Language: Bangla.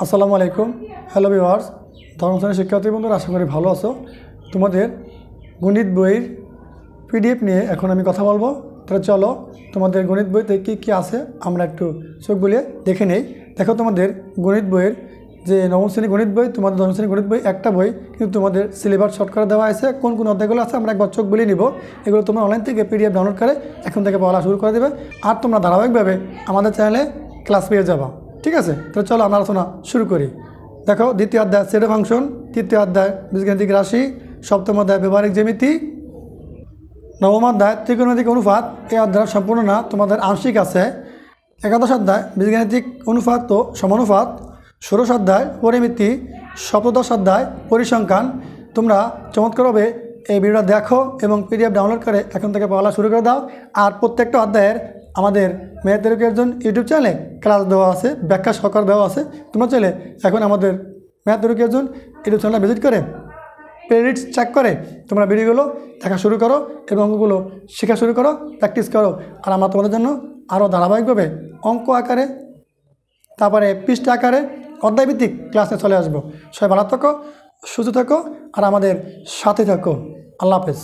আসসালামু আলাইকুম। হ্যালো ভিউয়ার্স, দশম শ্রেণীর শিক্ষার্থী বন্ধুরা, আশা করি ভালো আছো। তোমাদের গণিত বইয়ের পিডিএফ নিয়ে এখন আমি কথা বলবো। তাহলে চলো, তোমাদের গণিত বইতে কী কী আছে আমরা একটু চোখ বুলিয়ে দেখে নেই। দেখো, তোমাদের গণিত বইয়ের যে নবম শ্রেণী গণিত বই, তোমাদের দশম শ্রেণী গণিত বই একটা বই, কিন্তু তোমাদের সিলেবাস শর্ট করে দেওয়া আছে। কোন কোন অধ্যায়গুলো আছে আমরা একবার চোখ বুলিয়ে নিব। এগুলো তোমরা অনলাইন থেকে পিডিএফ ডাউনলোড করে এখন থেকে পড়া শুরু করে দেবে, আর তোমরা ধারাবাহিকভাবে আমাদের চ্যানেলে ক্লাস পেয়ে যাবা। ঠিক আছে, তো চলো আমরা আলোচনা শুরু করি। দেখো, দ্বিতীয় অধ্যায় সেট ফাংশন, তৃতীয় অধ্যায় বীজগাণিতিক রাশি, সপ্তম অধ্যায় ব্যবহারিক জ্যামিতি, নবম অধ্যায় ত্রিকোণমিতিক অনুপাত। এই অধ্যায় সম্পূর্ণ না, তোমাদের আংশিক আছে। একাদশ অধ্যায় বীজগাণিতিক অনুপাত ও সমানুপাত, ষোড়শ অধ্যায় পরিমিতি, সপ্তদশ অধ্যায় পরিসংখ্যান। তোমরা চমৎকারভাবে এই ভিডিওটা দেখো এবং পিডিএফ ডাউনলোড করে এখন থেকে পড়া শুরু করে দাও। আর প্রত্যেকটা অধ্যায়ের আমাদের ম্যাথ এডুকেশন একজন ইউটিউব চ্যানেলে ক্লাস দেওয়া আছে, ব্যাখ্যা সহকারে দেওয়া আছে। তোমরা চাইলে এখন আমাদের ম্যাথ এডুকেশন একজন ইউটিউব চ্যানেলে ভিজিট করে প্লেলিস্ট চেক করে তোমরা ভিডিওগুলো দেখা শুরু করো এবং ওগুলো শেখা শুরু করো, প্র্যাকটিস করো। আর আমরা তোমাদের জন্য আরও ধারাবাহিকভাবে অঙ্ক আকারে, তারপরে পৃষ্ঠা আকারে অধ্যায়ভিত্তিক ক্লাসে চলে আসবো। সবাই ভালো থাকো, সুস্থ থাকো, আর আমাদের সাথে থাকো। আল্লাহ হাফেজ।